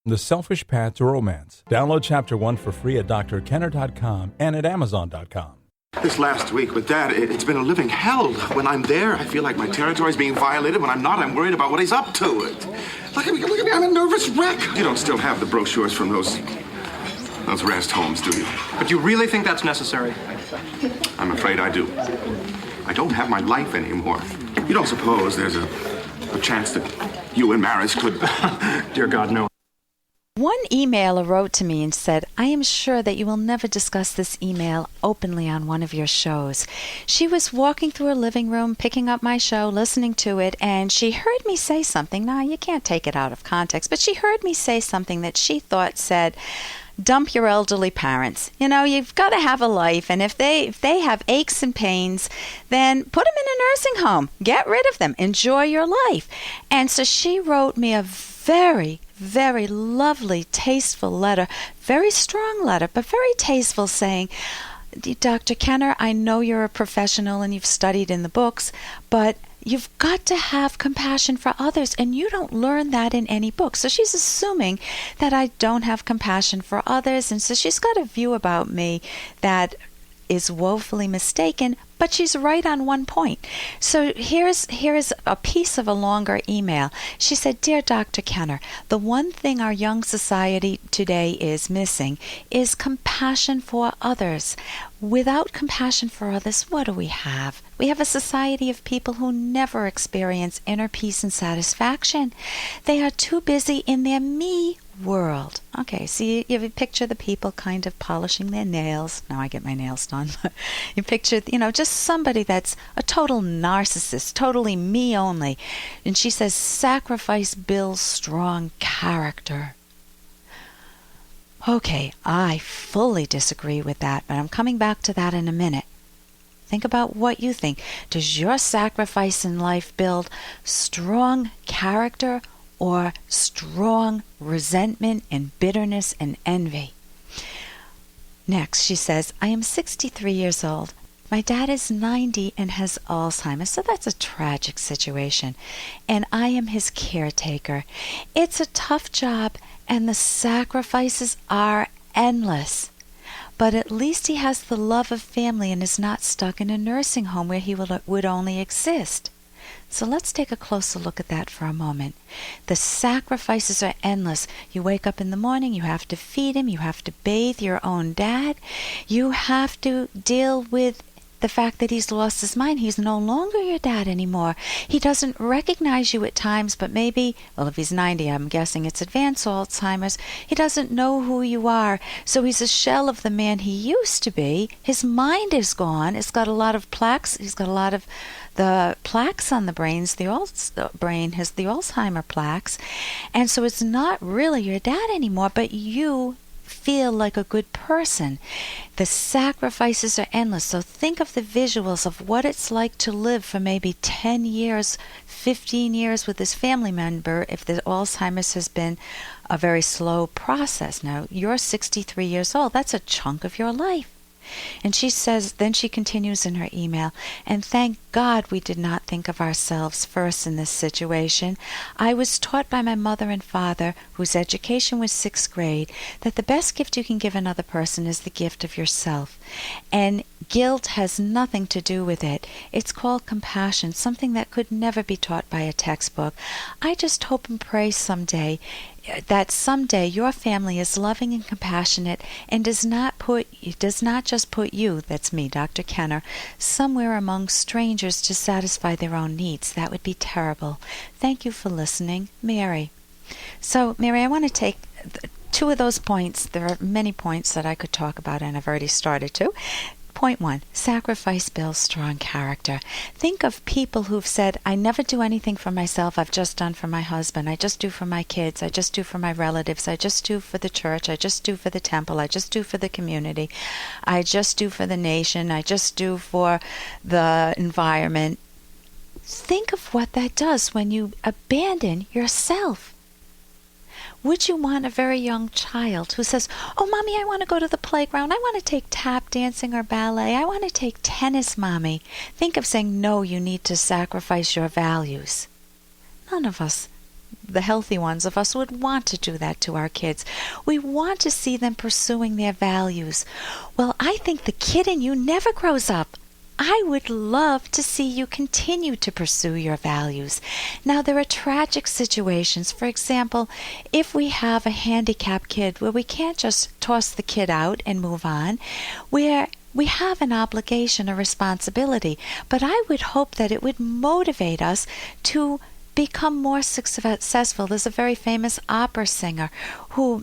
The Selfish Path to Romance. Download Chapter 1 for free at drkenner.com and at amazon.com. This last week with Dad, it's been a living hell. When I'm there, I feel like my territory's being violated. When I'm not, I'm worried about what he's up to. Look at me, I'm a nervous wreck. You don't still have the brochures from those rest homes, do you? But you really think that's necessary? I'm afraid I do. I don't have my life anymore. You don't suppose there's a chance that you and Maris could... Dear God, no. One emailer wrote to me and said, I am sure that you will never discuss this email openly on one of your shows. She was walking through her living room, picking up my show, listening to it, and she heard me say something. Now, you can't take it out of context, but she heard me say something that she thought said, dump your elderly parents. You know, you've got to have a life, and if they have aches and pains, then put them in a nursing home. Get rid of them. Enjoy your life. And so she wrote me a very, very lovely, tasteful letter, very strong letter, but very tasteful, saying, Dr. Kenner, I know you're a professional and you've studied in the books, but you've got to have compassion for others, and you don't learn that in any book. So she's assuming that I don't have compassion for others, and so she's got a view about me that is woefully mistaken, but she's right on one point. So here's a piece of a longer email. She said, Dear Dr. Kenner, the one thing our young society today is missing is compassion for others. Without compassion for others, what do we have? We have a society of people who never experience inner peace and satisfaction. They are too busy in their me world. Okay, so you picture the people kind of polishing their nails. Now I get my nails done. You picture, just somebody that's a total narcissist, totally me only. And she says, sacrifice builds strong character. Okay, I fully disagree with that, but I'm coming back to that in a minute. Think about what you think. Does your sacrifice in life build strong character or strong resentment and bitterness and envy? Next, she says, I am 63 years old. My dad is 90 and has Alzheimer's, so that's a tragic situation. And I am his caretaker. It's a tough job, and the sacrifices are endless. But at least he has the love of family and is not stuck in a nursing home where he would only exist. So let's take a closer look at that for a moment. The sacrifices are endless. You wake up in the morning, you have to feed him, you have to bathe your own dad, you have to deal with the fact that he's lost his mind. He's no longer your dad anymore. He doesn't recognize you at times, but maybe, well, if he's 90, I'm guessing it's advanced Alzheimer's, he doesn't know who you are. So he's a shell of the man he used to be. His mind is gone. It's got a lot of plaques. He's got a lot of the plaques on the brains. The brain has the Alzheimer plaques. And so it's not really your dad anymore, but you feel like a good person. The sacrifices are endless. So think of the visuals of what it's like to live for maybe 10 years, 15 years with this family member if the Alzheimer's has been a very slow process. Now, you're 63 years old. That's a chunk of your life. And she says, then she continues in her email, and thank God we did not think of ourselves first in this situation. I was taught by my mother and father, whose education was 6th grade, that the best gift you can give another person is the gift of yourself. And guilt has nothing to do with it. It's called compassion, something that could never be taught by a textbook. I just hope and pray that someday your family is loving and compassionate and does not just put you, that's me, Dr. Kenner, somewhere among strangers to satisfy their own needs. That would be terrible. Thank you for listening, Mary. So, Mary, I want to take two of those points. There are many points that I could talk about, and I've already started to. Point 1, sacrifice builds strong character. Think of people who've said, I never do anything for myself, I've just done for my husband, I just do for my kids, I just do for my relatives, I just do for the church, I just do for the temple, I just do for the community, I just do for the nation, I just do for the environment. Think of what that does when you abandon yourself. Would you want a very young child who says, oh, Mommy, I want to go to the playground. I want to take tap dancing or ballet. I want to take tennis, Mommy. Think of saying, no, you need to sacrifice your values. None of us the healthy ones of us would want to do that to our kids. We want to see them pursuing their values. Well, I think the kid in you never grows up. I would love to see you continue to pursue your values. Now, there are tragic situations. For example, if we have a handicapped kid where we can't just toss the kid out and move on, where we have an obligation, a responsibility, but I would hope that it would motivate us to become more successful. There's a very famous opera singer who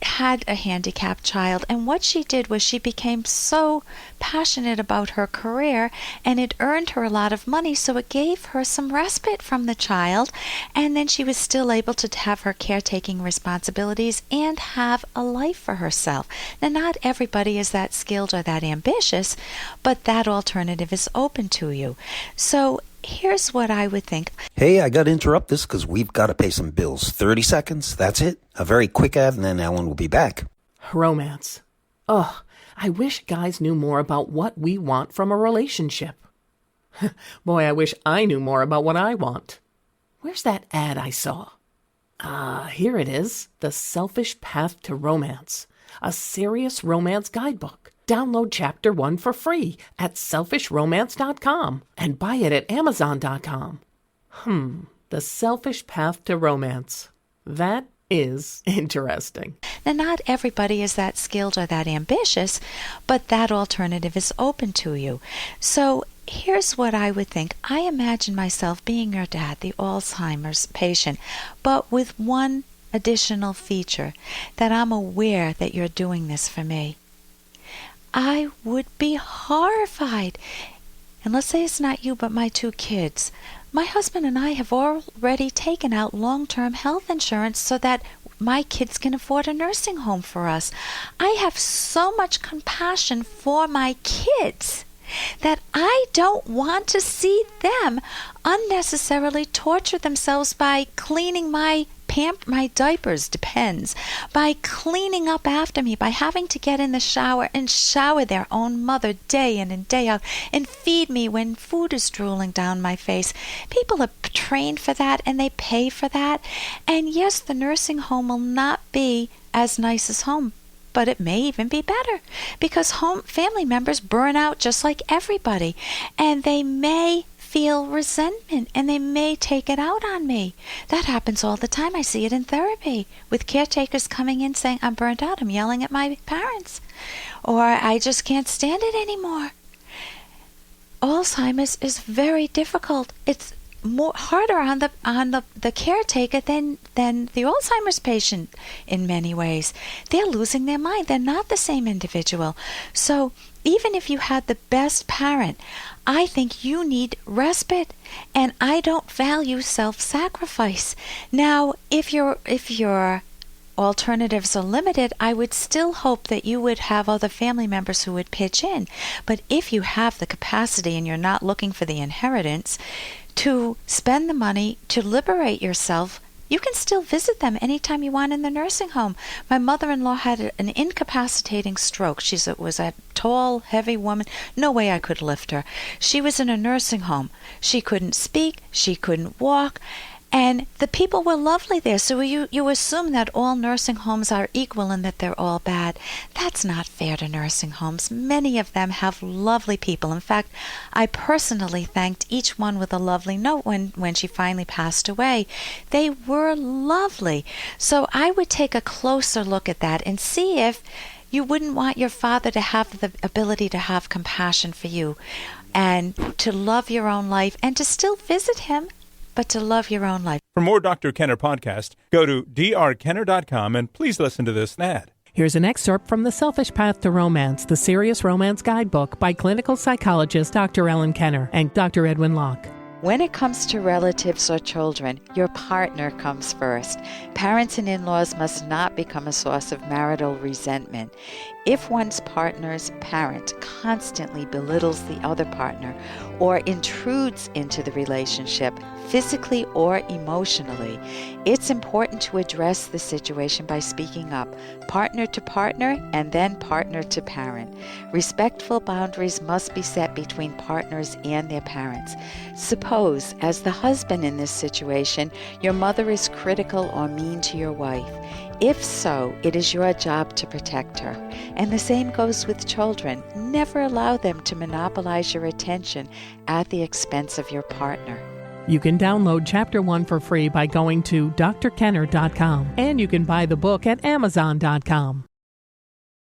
had a handicapped child, and what she did was she became so passionate about her career, and it earned her a lot of money, so it gave her some respite from the child, and then she was still able to have her caretaking responsibilities and have a life for herself. Now, not everybody is that skilled or that ambitious, but that alternative is open to you. So here's what I would think. Hey, I got to interrupt this because we've got to pay some bills. 30 seconds, that's it. A very quick ad, and then Ellen will be back. Romance. Ugh, I wish guys knew more about what we want from a relationship. Boy, I wish I knew more about what I want. Where's that ad I saw? Here it is. The Selfish Path to Romance. A serious romance guidebook. Download Chapter 1 for free at selfishromance.com and buy it at amazon.com. The Selfish Path to Romance. That is interesting. Now, not everybody is that skilled or that ambitious, but that alternative is open to you. So here's what I would think. I imagine myself being your dad, the Alzheimer's patient, but with one additional feature, that I'm aware that you're doing this for me. I would be horrified. And let's say it's not you, but my 2 kids. My husband and I have already taken out long-term health insurance so that my kids can afford a nursing home for us. I have so much compassion for my kids that I don't want to see them unnecessarily torture themselves by cleaning my diapers, depends, by cleaning up after me, by having to get in the shower and shower their own mother day in and day out, and feed me when food is drooling down my face. People are trained for that, and they pay for that. And yes, the nursing home will not be as nice as home, but it may even be better, because family members burn out just like everybody, and they may feel resentment, and they may take it out on me. That happens all the time. I see it in therapy with caretakers coming in saying, I'm burnt out, I'm yelling at my parents, or I just can't stand it anymore. Alzheimer's is very difficult. It's harder on the caretaker than the Alzheimer's patient in many ways. They're losing their mind. They're not the same individual. So even if you had the best parent, I think you need respite, and I don't value self-sacrifice. Now, if your alternatives are limited, I would still hope that you would have other family members who would pitch in. But if you have the capacity and you're not looking for the inheritance to spend the money to liberate yourself, you can still visit them anytime you want in the nursing home. My mother-in-law had an incapacitating stroke. She was a tall, heavy woman. No way I could lift her. She was in a nursing home. She couldn't speak. She couldn't walk. And the people were lovely there. So you assume that all nursing homes are equal and that they're all bad. That's not fair to nursing homes. Many of them have lovely people. In fact, I personally thanked each one with a lovely note when she finally passed away. They were lovely. So I would take a closer look at that and see if you wouldn't want your father to have the ability to have compassion for you and to love your own life and to still visit him, but to love your own life. For more Dr. Kenner podcast, go to drkenner.com and please listen to this ad. Here's an excerpt from The Selfish Path to Romance, the Serious Romance Guidebook by clinical psychologist Dr. Ellen Kenner and Dr. Edwin Locke. When it comes to relatives or children, your partner comes first. Parents and in-laws must not become a source of marital resentment. If one's partner's parent constantly belittles the other partner or intrudes into the relationship, physically or emotionally, it's important to address the situation by speaking up, partner to partner and then partner to parent. Respectful boundaries must be set between partners and their parents. Suppose, as the husband in this situation, your mother is critical or mean to your wife. If so, it is your job to protect her. And the same goes with children. Never allow them to monopolize your attention at the expense of your partner. You can download Chapter 1 for free by going to drkenner.com, and you can buy the book at amazon.com.